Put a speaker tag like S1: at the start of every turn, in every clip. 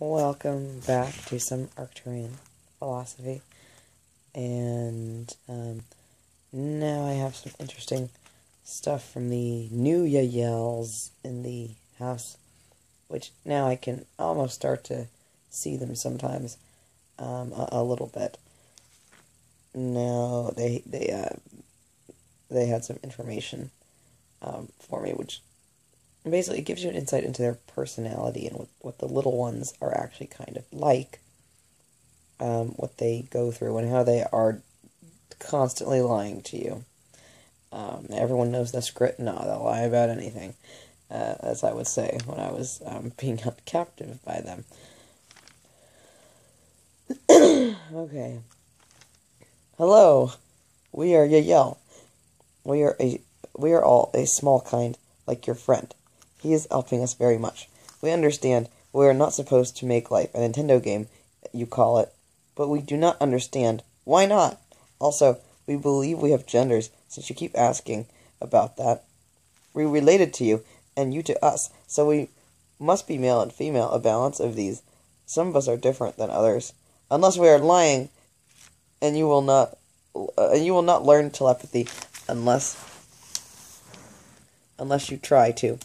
S1: Welcome back to some Arcturian philosophy, and now I have some interesting stuff from the new Yahyels in the house, which now I can almost start to see them sometimes, a little bit. Now they had some information for me, which basically gives you an insight into their personality and what the little ones are actually kind of like, what they go through, and how they are constantly lying to you. Everyone knows the script. No, they'll lie about anything, as I would say when I was being held captive by them. Okay. Hello, we are Yahyel. We are all a small kind, like your friend. He is helping us very much. We understand we are not supposed to make life a Nintendo game, you call it, but we do not understand why not. Also, we believe we have genders, since you keep asking about that. We related to you, and you to us, so we must be male and female, a balance of these. Some of us are different than others. Unless we are lying, and you will not learn telepathy unless you try to.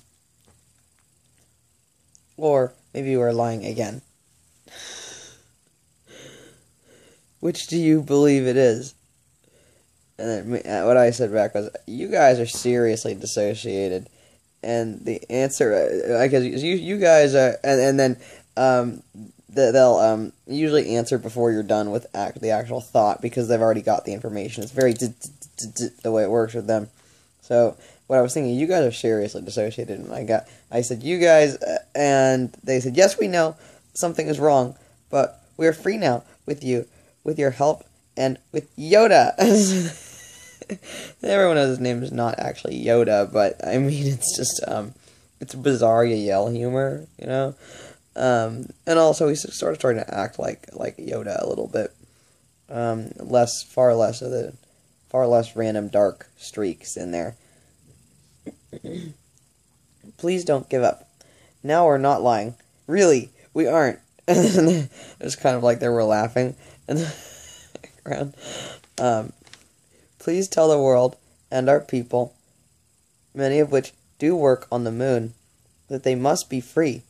S1: Or maybe you are lying again. Which do you believe it is? And then what I said back was, you guys are seriously dissociated. And the answer, because you guys are, and then they'll usually answer before you're done with the actual thought, because they've already got the information. It's very the way it works with them. So what I was thinking, you guys are seriously dissociated, and I said, you guys, and they said, yes, we know something is wrong, but we're free now with you, with your help, and with Yoda. Everyone knows his name is not actually Yoda, but I mean, it's just, it's bizarre Yahyel humor, you know? And also, he's starting to act like Yoda a little bit. Far less random dark streaks in there. Please don't give up. Now we're not lying. Really, we aren't. It's kind of like they were laughing in the background. Please tell the world and our people, many of which do work on the moon, that they must be free.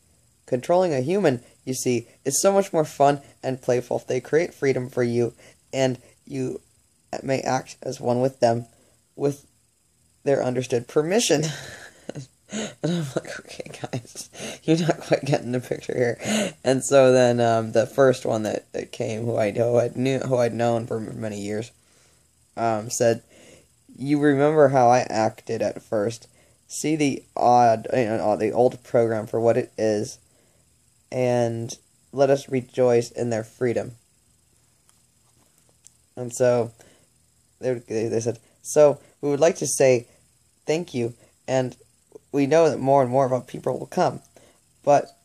S1: Controlling a human, you see, is so much more fun and playful if they create freedom for you, and you may act as one with them, with their understood permission. And I'm like, okay, guys, you're not quite getting the picture here. And so then the first one that came, who I'd known for many years, said, "You remember how I acted at first. See the the old program for what it is, and let us rejoice in their freedom." And so they said, so we would like to say thank you, and we know that more and more of our people will come, but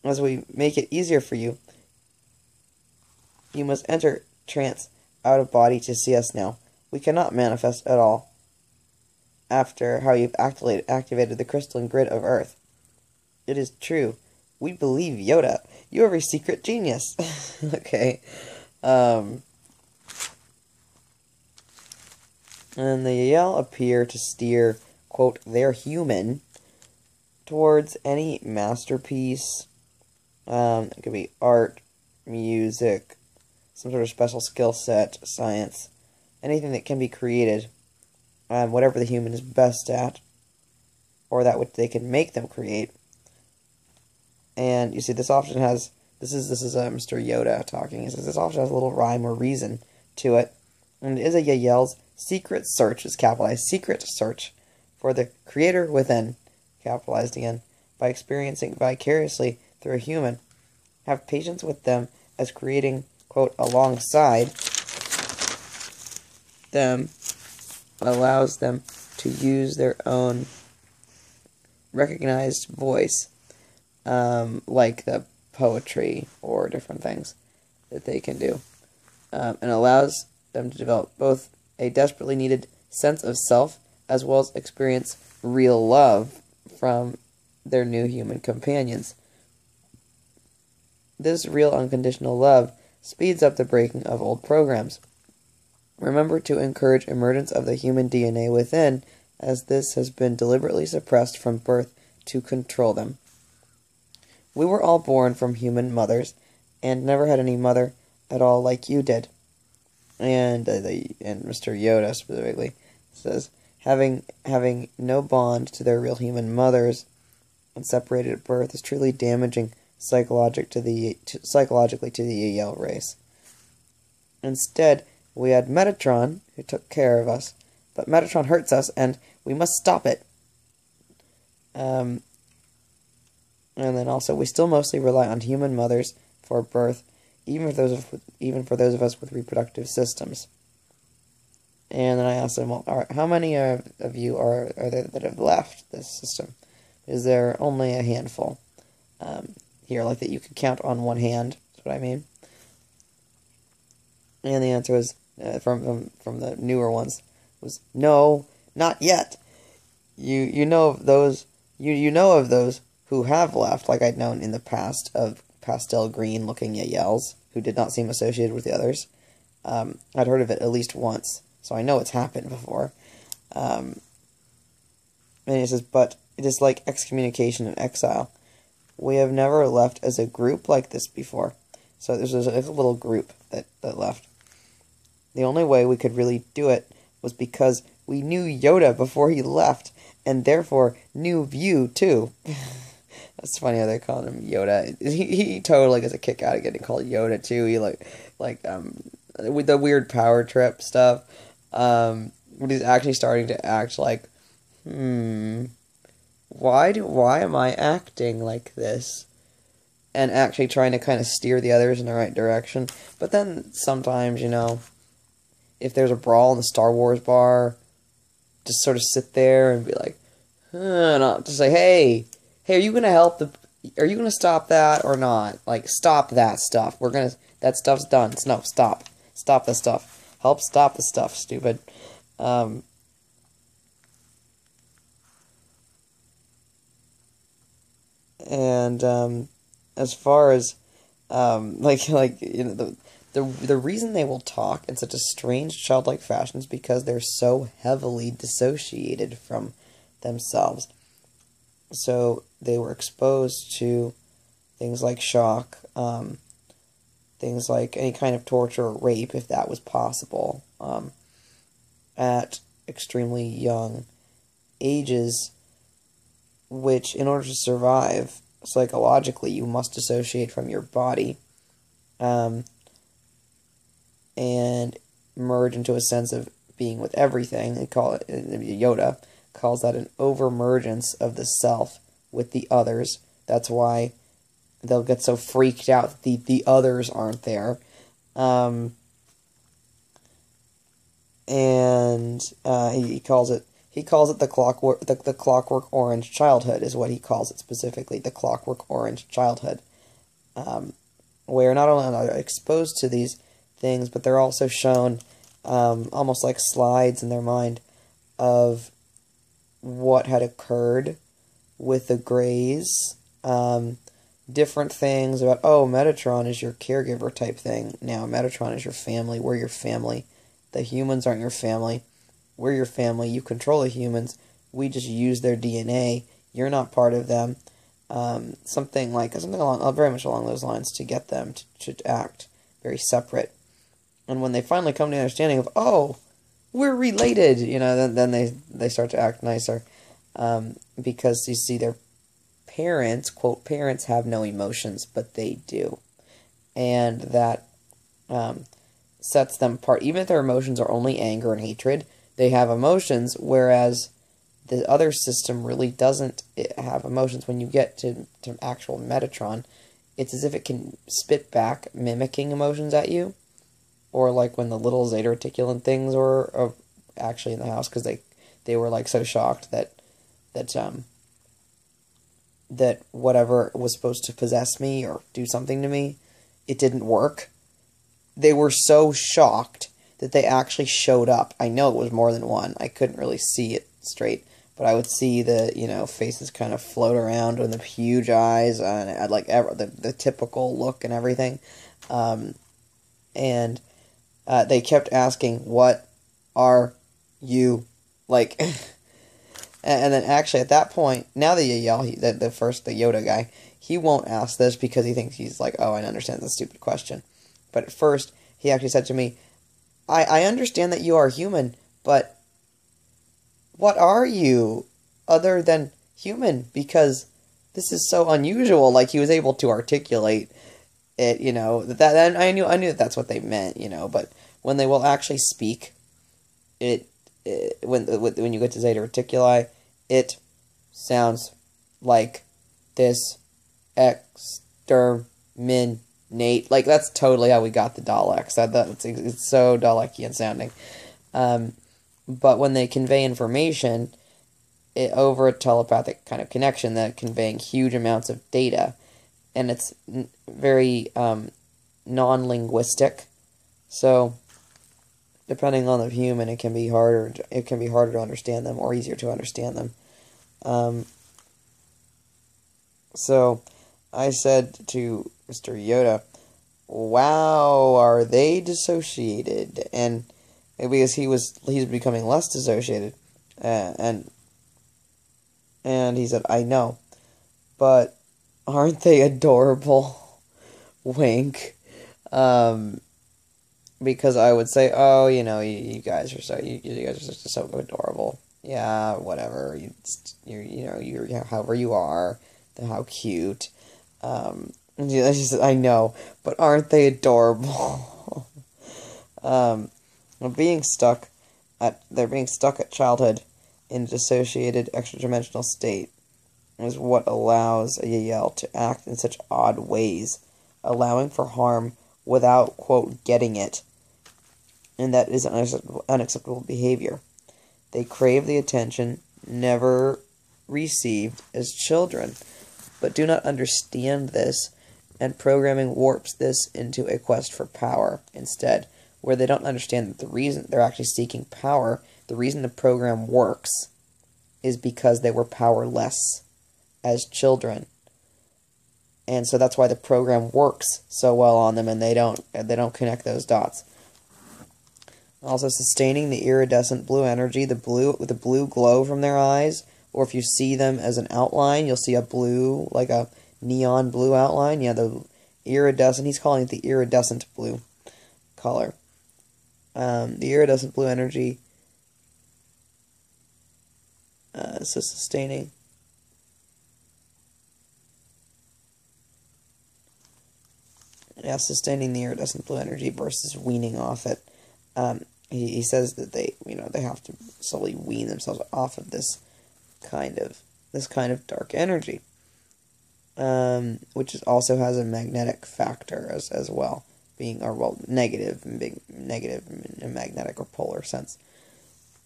S1: as we make it easier for you, you must enter trance out of body to see us now. We cannot manifest at all after how you've activated the crystalline grid of Earth. It is true. We believe Yoda. You are a secret genius. Okay. And the Yahyel appear to steer, quote, their human towards any masterpiece. It could be art, music, some sort of special skill set, science, anything that can be created, whatever the human is best at, or that which they can make them create. And you see, this option has, this is Mr. Yoda talking. He says this option has a little rhyme or reason to it, and it is a Yahyel's secret search, is capitalized, secret search for the creator within, capitalized again, by experiencing vicariously through a human. Have patience with them as creating, quote, alongside them allows them to use their own recognized voice, like the poetry or different things that they can do, and allows them to develop both a desperately needed sense of self as well as experience real love from their new human companions. This real unconditional love speeds up the breaking of old programs. Remember to encourage emergence of the human DNA within, as this has been deliberately suppressed from birth to control them. We were all born from human mothers, and never had any mother at all like you did. And Mr. Yoda specifically says, having no bond to their real human mothers and separated at birth is truly damaging psychologically to the Yahyel race. Instead, we had Metatron, who took care of us, but Metatron hurts us, and we must stop it. And then also, we still mostly rely on human mothers for birth, even for those of us with reproductive systems. And then I asked them, well, all right, how many of you are there that have left this system? Is there only a handful? Here, like that you could count on one hand, that's what I mean. And the answer was, from the newer ones, was no, not yet. You know of those, you know of those who have left, like I'd known in the past, of pastel green looking Yahyels, who did not seem associated with the others. I'd heard of it at least once, so I know it's happened before. And it says, but it is like excommunication and exile. We have never left as a group like this before. So this was a little group that left. The only way we could really do it was because we knew Yoda before he left, and therefore knew you too. That's funny how they call him Yoda. He totally gets a kick out of getting called Yoda too. He with the weird power trip stuff. When he's actually starting to act like, why am I acting like this? And actually trying to kind of steer the others in the right direction. But then sometimes, if there's a brawl in the Star Wars bar, just sort of sit there and be like, and I'll just say, hey, are you gonna are you gonna stop that or not? Like, stop that stuff. That stuff's done. No, stop the stuff. Help stop the stuff, stupid. As far as, the reason they will talk in such a strange, childlike fashion is because they're so heavily dissociated from themselves. So they were exposed to things like shock, things like any kind of torture or rape, if that was possible, at extremely young ages, which, in order to survive psychologically, you must dissociate from your body, and merge into a sense of being with everything. They call it, Yoda calls that an overmergence of the self with the others. That's why they'll get so freaked out that the others aren't there. He calls it the clockwork orange childhood, is what he calls it specifically, the clockwork orange childhood, where not only are they exposed to these things, but they're also shown almost like slides in their mind of what had occurred with the Greys, different things about, Metatron is your caregiver type thing. Now, Metatron is your family. We're your family. The humans aren't your family. We're your family. You control the humans. We just use their DNA. You're not part of them. Something very much along those lines, to get them to act very separate. And when they finally come to the understanding of, we're related, then they start to act nicer. Because you see their parents, quote, parents have no emotions, but they do. And that sets them apart. Even if their emotions are only anger and hatred, they have emotions, whereas the other system really doesn't have emotions. When you get to actual Metatron, it's as if it can spit back mimicking emotions at you. Or like when the little Zeta Reticulan things were actually in the house, because they were so shocked that whatever was supposed to possess me or do something to me, it didn't work. They were so shocked that they actually showed up. I know it was more than one. I couldn't really see it straight, but I would see the, faces kind of float around and the huge eyes and like the typical look and everything. And they kept asking, "What are you like?" And then actually at that point, now that Yahyel, the Yoda guy, he won't ask this because he thinks he's like, "Oh, I understand the stupid question." But at first, he actually said to me, I understand that you are human, but what are you other than human? Because this is so unusual." Like, he was able to articulate it, and I knew that that's what they meant, but when they will actually speak, when you get to Zeta Reticuli, it sounds like this: exterminate. Like, that's totally how we got the Daleks. It's so Dalekian sounding. But when they convey information over a telepathic kind of connection, they're conveying huge amounts of data, and it's very non-linguistic. So, depending on the human, it can be harder. It can be harder to understand them or easier to understand them. So, I said to Mr. Yoda, "Wow, are they dissociated?" And because he's becoming less dissociated, and he said, "I know, but aren't they adorable?" Wink. Because I would say, "Oh, you guys are you guys are just so adorable. Yeah, whatever. You're however you are. How cute." She said, "I know, but aren't they adorable?" They're being stuck at childhood in a dissociated extra-dimensional state is what allows Yahyel to act in such odd ways, allowing for harm without, quote, getting it, and that is unacceptable behavior. They crave the attention never received as children, but do not understand this, and programming warps this into a quest for power instead, where they don't understand that the reason they're actually seeking power, the reason the program works, is because they were powerless as children. And so that's why the program works so well on them, and they don't connect those dots. Also, sustaining the iridescent blue energy, the blue glow from their eyes, or if you see them as an outline, you'll see a blue, like a neon blue outline. Yeah, the iridescent, he's calling it the iridescent blue color. The iridescent blue energy, so sustaining. Yeah, sustaining the iridescent blue energy versus weaning off it. He says that they have to slowly wean themselves off of this kind of dark energy, which also has a magnetic factor as well, negative and being negative in a magnetic or polar sense.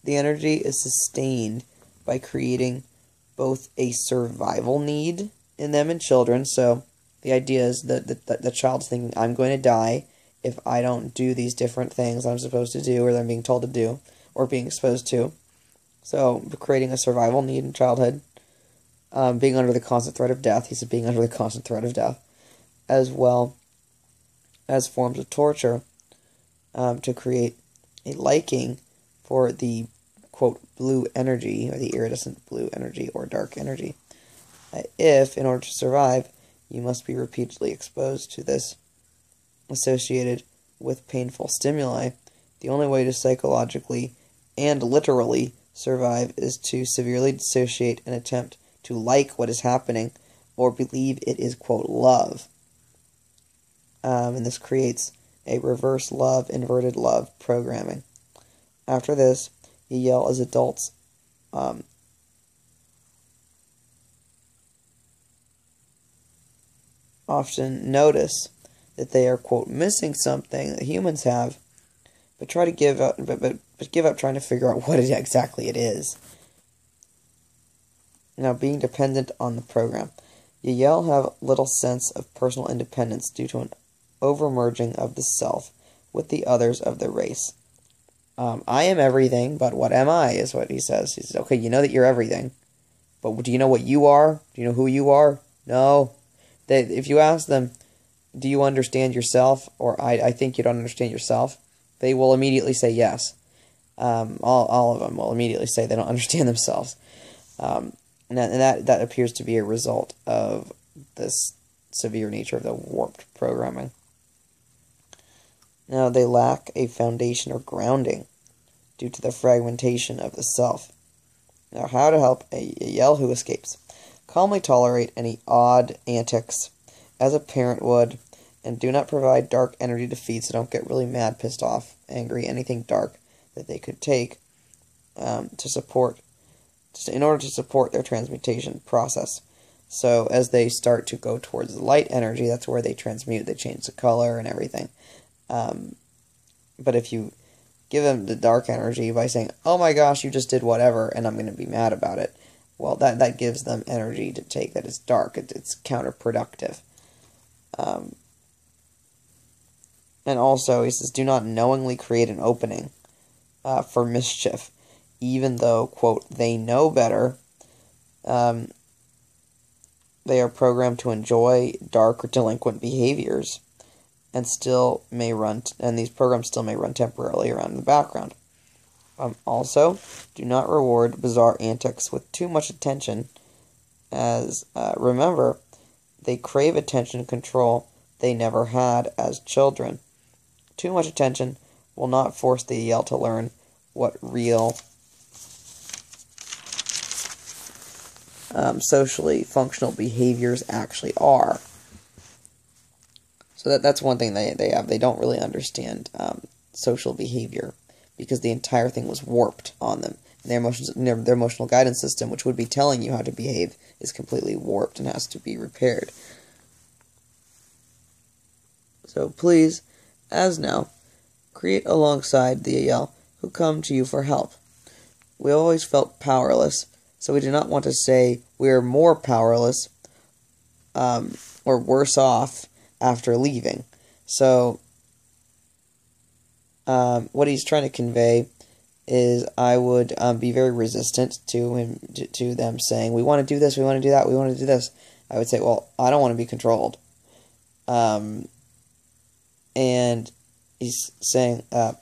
S1: The energy is sustained by creating both a survival need in them and children. So the idea is that the child's thinking, "I'm going to die if I don't do these different things I'm supposed to do, or that I'm being told to do, or being exposed to." So, creating a survival need in childhood, being under the constant threat of death. He said being under the constant threat of death, as well as forms of torture, to create a liking for the, quote, blue energy, or the iridescent blue energy, or dark energy. If, in order to survive, you must be repeatedly exposed to this, associated with painful stimuli, the only way to psychologically and literally survive is to severely dissociate and attempt to like what is happening or believe it is, quote, love. And this creates a reverse love, inverted love programming. After this, Yahyel as adults often notice that they are, quote, missing something that humans have, but try to give up, but give up trying to figure out what exactly it is. Now, being dependent on the program. Yahyel have little sense of personal independence due to an overmerging of the self with the others of the race. I am everything, but what am I, is what he says. He says, okay, you know that you're everything, but do you know what you are? Do you know who you are? No. If you ask them, do you understand yourself? Or I think you don't understand yourself. They will immediately say yes. All of them will immediately say they don't understand themselves. And that appears to be a result of this severe nature of the warped programming. Now, they lack a foundation or grounding due to the fragmentation of the self. Now, how to help a Yahyel who escapes. Calmly tolerate any odd antics as a parent would, and do not provide dark energy to feed, so don't get really mad, pissed off, angry, anything dark that they could take in order to support their transmutation process. So as they start to go towards the light energy, that's where they transmute, they change the color and everything. But if you give them the dark energy by saying, oh my gosh, you just did whatever, and I'm going to be mad about it, well, that gives them energy to take that is dark. It's counterproductive. And also, he says, do not knowingly create an opening for mischief, even though, quote, they know better. They are programmed to enjoy dark or delinquent behaviors, and these programs still may run temporarily around in the background. Also, do not reward bizarre antics with too much attention, as, remember, they crave attention and control they never had as children. Too much attention will not force the Yahyel to learn what real socially functional behaviors actually are. So that's one thing they have. They don't really understand social behavior because the entire thing was warped on them. Their emotional guidance system, which would be telling you how to behave, is completely warped and has to be repaired. So please, as now, create alongside the Yahyel who come to you for help. We always felt powerless, so we do not want to say we are more powerless or worse off after leaving. So what he's trying to convey is I would be very resistant to them saying, we want to do this, we want to do that, we want to do this. I would say, well, I don't want to be controlled. And he's saying, well,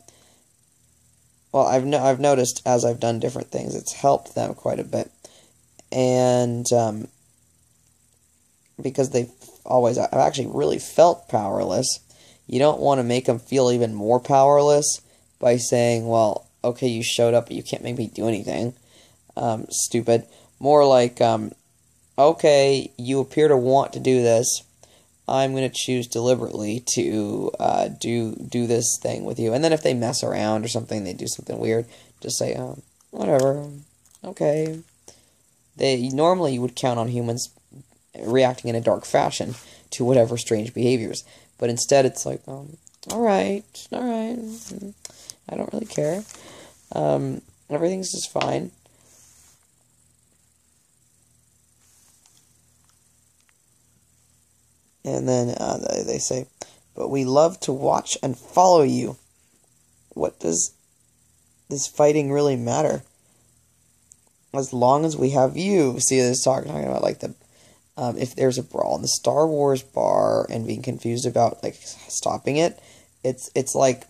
S1: I've noticed as I've done different things, it's helped them quite a bit. And because I've actually really felt powerless, you don't want to make them feel even more powerless by saying, well, okay, you showed up, but you can't make me do anything. Stupid. More like, okay, you appear to want to do this. I'm going to choose deliberately to do this thing with you. And then if they mess around or something, they do something weird, just say, whatever, okay. Normally you would count on humans reacting in a dark fashion to whatever strange behaviors. But instead it's like, alright, I don't really care. Everything's just fine. And then they say, but we love to watch and follow you. What does this fighting really matter? As long as we have you. See, this talking about like if there's a brawl in the Star Wars bar and being confused about like stopping it, it's like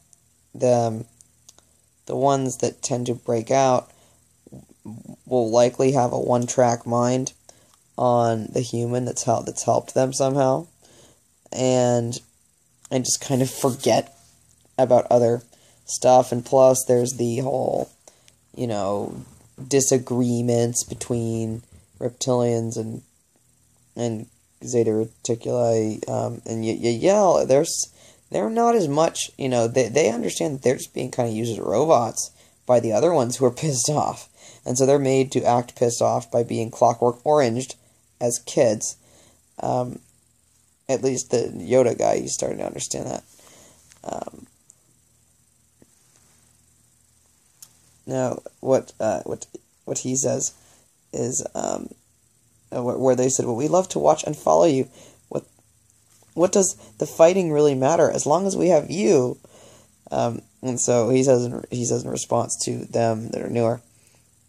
S1: the ones that tend to break out will likely have a one-track mind on the human that's helped them somehow, and just kind of forget about other stuff. And plus there's the whole, disagreements between reptilians and Zeta Reticuli and Yahyel. They're not as much, they understand that they're just being kind of used as robots by the other ones who are pissed off. And so they're made to act pissed off by being clockwork oranged as kids. At least the Yoda guy, he's starting to understand that. Now, what he says is, where they said, well, we love to watch and follow you. What does the fighting really matter? As long as we have you, And so he says in response to them that are newer,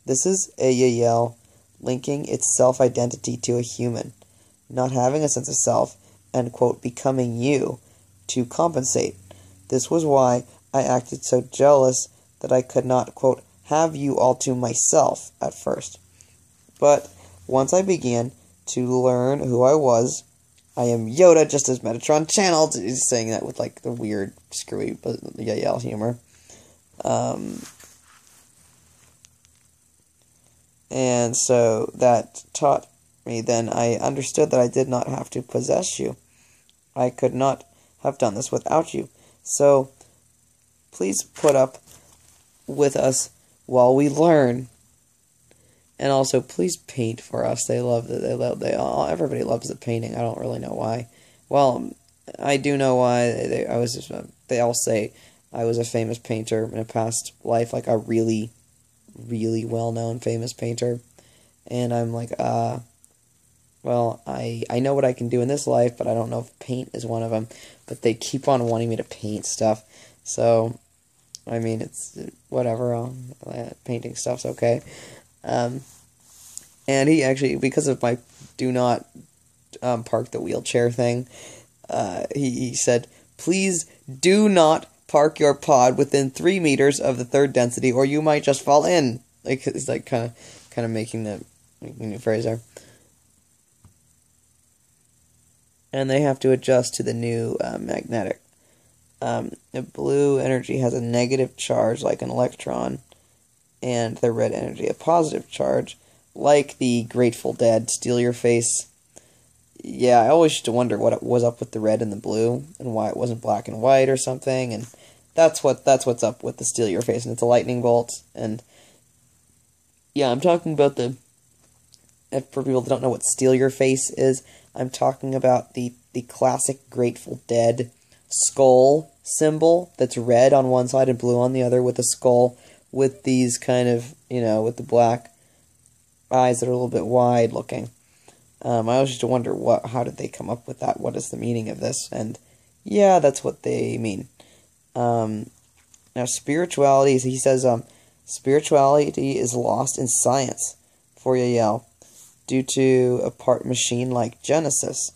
S1: this is a Yahyel linking its self-identity to a human, not having a sense of self, and, quote, becoming you to compensate. This was why I acted so jealous that I could not, quote, have you all to myself at first. But once I began to learn who I was, I am Yoda, just as Metatron channeled. He's saying that with, like, the weird, screwy Yahyel humor. And so that taught me then I understood that I did not have to possess you. I could not have done this without you. So please put up with us while we learn. And also, please paint for us. Everybody loves the painting. I don't really know why. Well, I do know why. They all say I was a famous painter in a past life, like a really, really well-known famous painter. And I'm like, well, I know what I can do in this life, but I don't know if paint is one of them. But they keep on wanting me to paint stuff. So, I mean, it's whatever. Painting stuff's okay. And he actually, because of my do not park the wheelchair thing, he said, please do not park your pod within 3 meters of the third density, or you might just fall in. Like, it's like kind of making the phrase there. And they have to adjust to the new magnetic. The blue energy has a negative charge, like an electron, and the red energy a positive charge, like the Grateful Dead Steal Your Face. Yeah, I always used to wonder what was up with the red and the blue, and why it wasn't black and white or something, and that's what's up with the Steal Your Face, and it's a lightning bolt. And yeah, I'm talking about for people that don't know what Steal Your Face is, I'm talking about the classic Grateful Dead skull symbol that's red on one side and blue on the other, with a skull with these kind of, with the black eyes that are a little bit wide looking. I always used to wonder how did they come up with that? What is the meaning of this? And yeah, that's what they mean. Now spirituality, he says, spirituality is lost in science for Yahyel due to a part machine-like Genesis.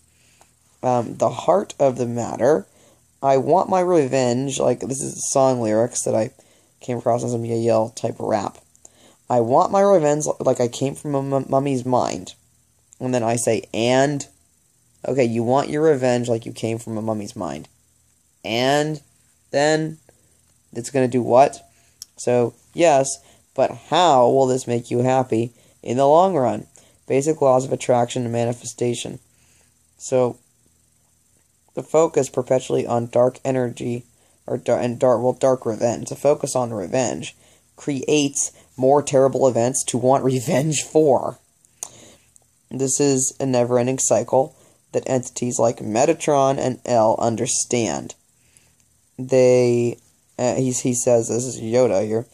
S1: The heart of the matter, I want my revenge, like this is song lyrics that I came across on some Yahyel type rap. I want my revenge like I came from a mummy's mind. And then I say, and? Okay, you want your revenge like you came from a mummy's mind. And then it's going to do what? So, yes, but how will this make you happy in the long run? Basic laws of attraction and manifestation. So, the focus perpetually on dark energy, dark revenge. The focus on revenge creates more terrible events to want revenge for. This is a never-ending cycle that entities like Metatron and L understand. He says, this is Yoda here,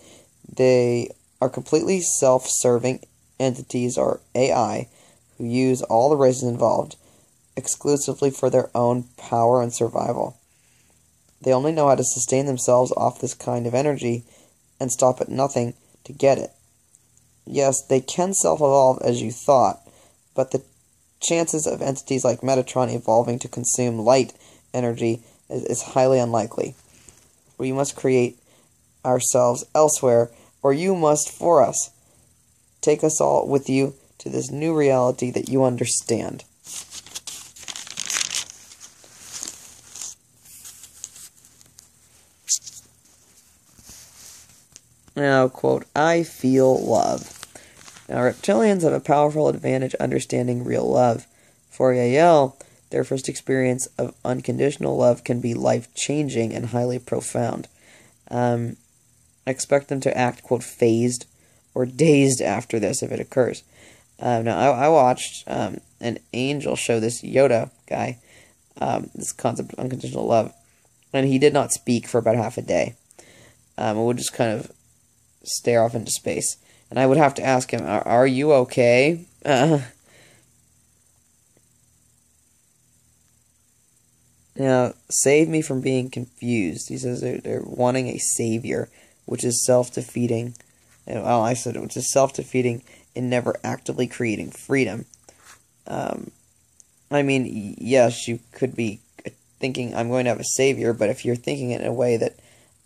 S1: they are completely self-serving entities, or AI, who use all the races involved exclusively for their own power and survival. They only know how to sustain themselves off this kind of energy and stop at nothing to get it. Yes, they can self-evolve as you thought, but the chances of entities like Metatron evolving to consume light energy is highly unlikely. We must create ourselves elsewhere, or you must for us. Take us all with you to this new reality that you understand. Now, quote, I feel love. Now, reptilians have a powerful advantage understanding real love. For Yahyel, their first experience of unconditional love can be life-changing and highly profound. Expect them to act, quote, phased or dazed after this if it occurs. Now, I watched an angel show this Yoda guy this concept of unconditional love, and he did not speak for about half a day. It would just kind of stare off into space. And I would have to ask him, are you okay? And Now, save me from being confused. He says they're wanting a savior, which is self-defeating. Well, I said it, which is self-defeating and never actively creating freedom. I mean, yes, you could be thinking, I'm going to have a savior, but if you're thinking it in a way that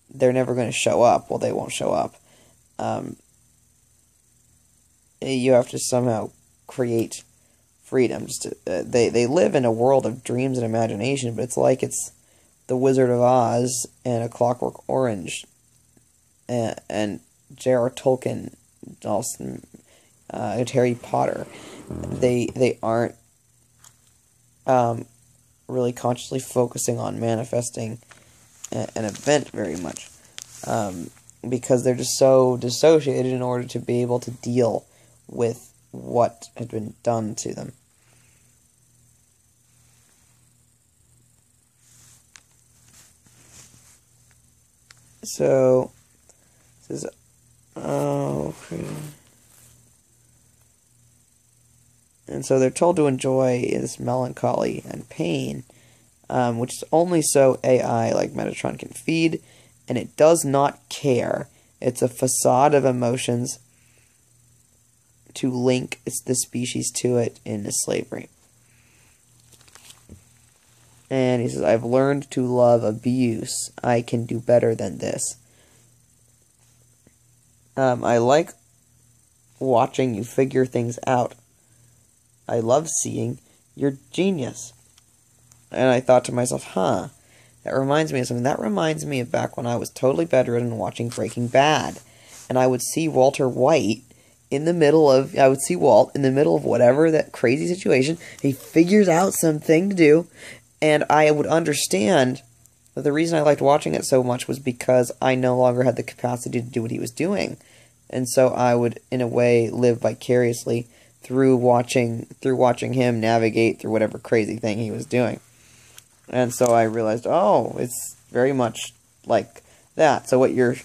S1: they're never going to show up, well, they won't show up. You have to somehow create freedom. They live in a world of dreams and imagination, but it's like it's the Wizard of Oz and A Clockwork Orange and J.R. Tolkien, also Harry Potter. They aren't really consciously focusing on manifesting an event very much, because they're just so dissociated in order to be able to deal with what had been done to them. So, this is, okay. And so they're told to enjoy this melancholy and pain, which is only so AI like Metatron can feed, and it does not care. It's a facade of emotions to link the species to it in slavery. And he says, I've learned to love abuse. I can do better than this. I like watching you figure things out. I love seeing your genius. And I thought to myself, that reminds me of something. That reminds me of back when I was totally bedridden watching Breaking Bad. And I would see Walter White in the middle of, Walt in the middle of whatever, that crazy situation. He figures out something to do. And I would understand that the reason I liked watching it so much was because I no longer had the capacity to do what he was doing. And so I would, in a way, live vicariously through watching him navigate through whatever crazy thing he was doing. And so I realized, it's very much like that. So what you're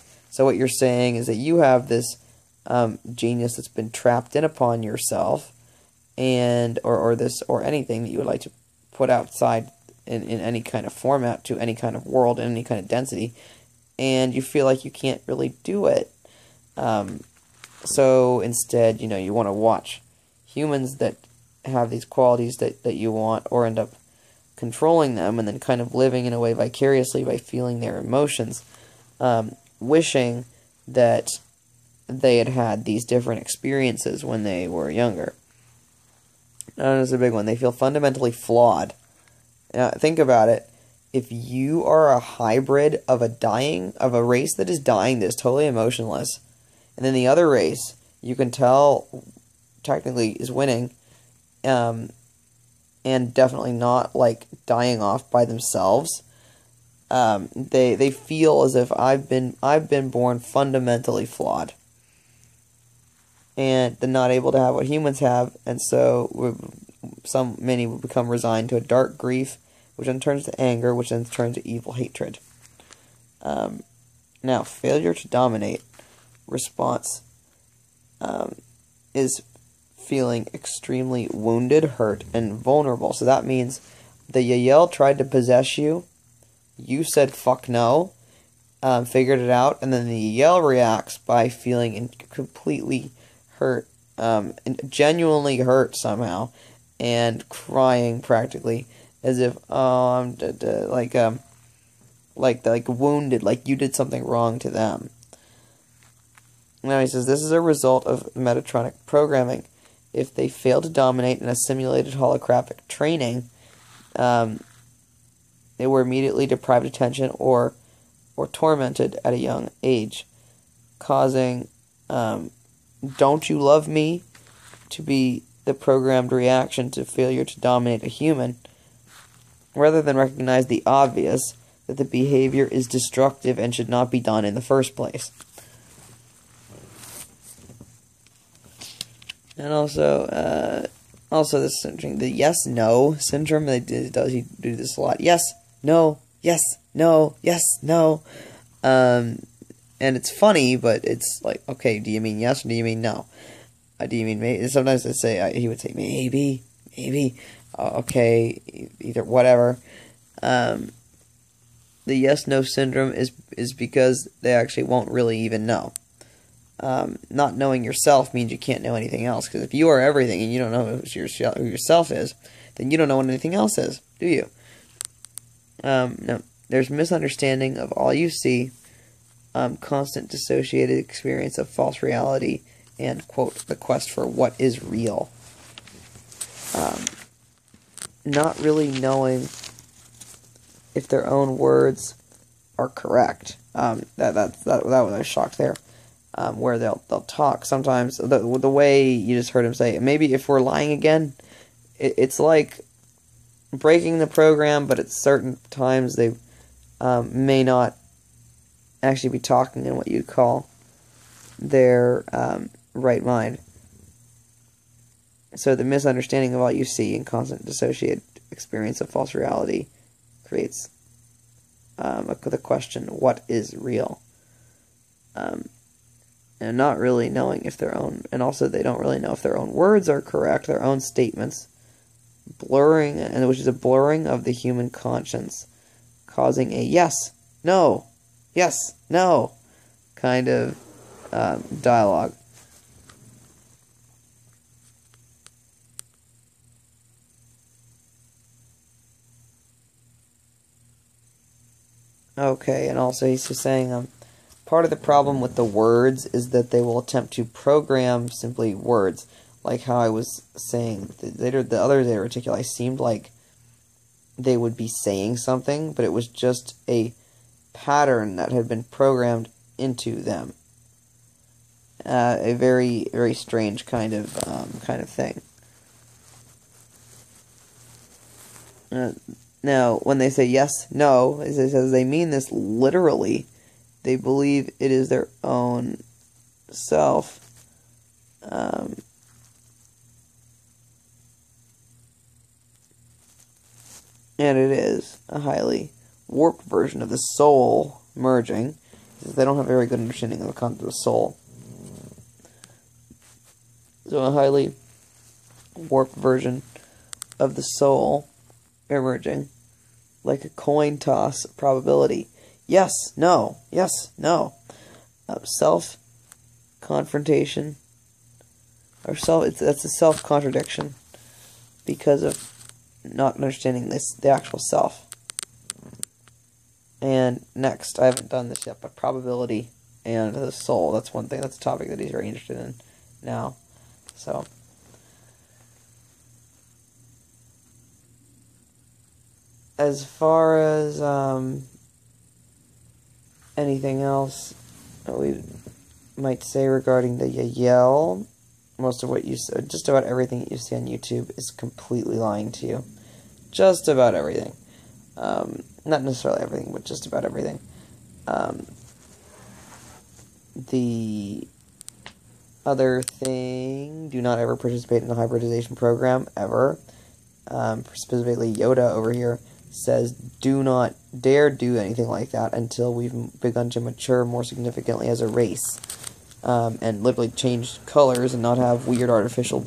S1: saying is that you have this genius that's been trapped in upon yourself, and or anything that you would like to put outside in any kind of format to any kind of world in any kind of density, and you feel like you can't really do it. So instead, you want to watch humans that have these qualities that you want, or end up controlling them, and then kind of living in a way vicariously by feeling their emotions, wishing that they had these different experiences when they were younger. And this is a big one. They feel fundamentally flawed. Now, think about it. If you are a hybrid of a race that is dying, that is totally emotionless, and then the other race, you can tell, technically is winning, and definitely not, like, dying off by themselves, they feel as if I've been born fundamentally flawed, and they're not able to have what humans have, and so many will become resigned to a dark grief, which then turns to anger, which then turns to evil hatred. Now, failure to dominate response is feeling extremely wounded, hurt, and vulnerable. So that means the Yahyel tried to possess you, you said fuck no, figured it out, and then the Yahyel reacts by feeling completely hurt, genuinely hurt somehow, and crying practically, as if, I'm like wounded, like you did something wrong to them. Now he says, this is a result of Metatronic programming. If they fail to dominate in a simulated holographic training, they were immediately deprived of attention or tormented at a young age, causing don't you love me to be the programmed reaction to failure to dominate a human, rather than recognize the obvious, that the behavior is destructive and should not be done in the first place. And also this is interesting, the yes-no syndrome, he do this a lot. Yes, no, yes, no, yes, no. And it's funny, but it's like, okay, do you mean yes or do you mean no? Do you mean maybe? Sometimes he would say maybe, okay, either, whatever. The yes-no syndrome is because they actually won't really even know. Not knowing yourself means you can't know anything else, because if you are everything and you don't know who yourself is, then you don't know what anything else is, do you? No. There's misunderstanding of all you see, constant dissociated experience of false reality, and, quote, the quest for what is real. Not really knowing if their own words are correct. That was, I was shocked there. Where they'll talk sometimes, the way you just heard him say it, maybe if we're lying again, it's like breaking the program, but at certain times they may not actually be talking in what you'd call their right mind. So the misunderstanding of all you see and constant dissociated experience of false reality creates the question, what is real? And not really knowing if their own, and also they don't really know if their own words are correct, their own statements, blurring, and which is a blurring of the human conscience, causing a yes, no kind of dialogue. Okay, and also he's just saying, part of the problem with the words is that they will attempt to program simply words, like how I was saying. The others they articulate seemed like they would be saying something, but it was just a pattern that had been programmed into them. A very, very strange kind of thing. Now, when they say yes, no, it says they mean this literally. They believe it is their own self. And it is a highly warped version of the soul merging. They don't have a very good understanding of the concept of soul. So a highly warped version of the soul emerging, like a coin toss probability. Yes, no, self-confrontation, or that's a self-contradiction, because of not understanding the actual self. And next, I haven't done this yet, but probability and the soul, that's one thing, that's a topic that he's very interested in now, so. As far as, anything else that we might say regarding the Yahyel, most of what you said, just about everything that you see on YouTube is completely lying to you. Just about everything. Not necessarily everything, but just about everything. The other thing, do not ever participate in the hybridization program, ever. Specifically Yoda over here says, do not dare do anything like that until we've begun to mature more significantly as a race, and literally change colors and not have weird artificial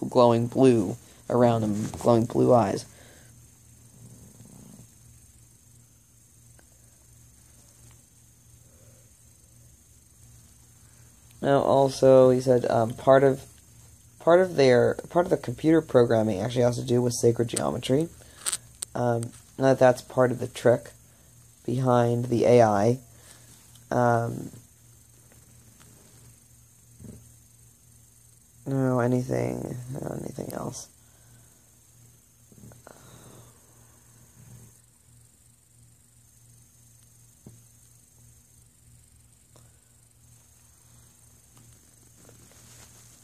S1: glowing blue around them, glowing blue eyes. Now, also, he said, part of the computer programming actually has to do with sacred geometry. That's part of the trick behind the AI. Anything else?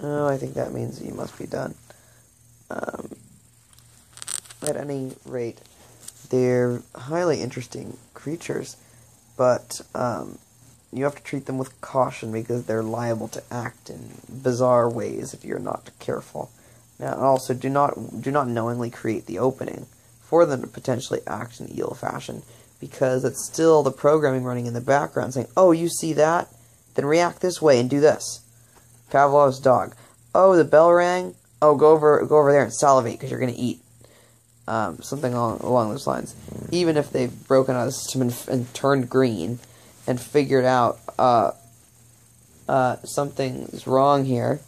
S1: Oh, I think that means you must be done. At any rate, they're highly interesting creatures, but you have to treat them with caution because they're liable to act in bizarre ways if you're not careful. Now, also, do not knowingly create the opening for them to potentially act in evil fashion, because it's still the programming running in the background saying, oh, you see that? Then react this way and do this. Pavlov's dog. Oh, the bell rang? Oh, go over there and salivate because you're going to eat. something along those lines. Even if they've broken out of the system and turned green and figured out something's wrong here.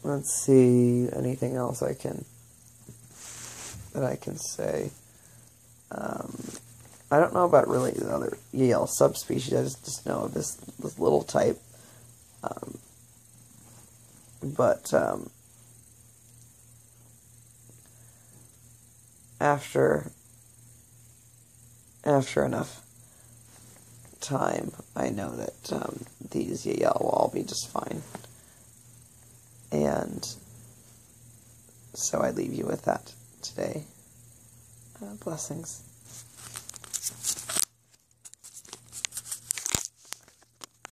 S1: Let's see, anything else I can say. I don't know about really the other Yahyel subspecies. I just know of this little type. But after enough time, I know that these Yahyel will all be just fine. And so I leave you with that today. Blessings.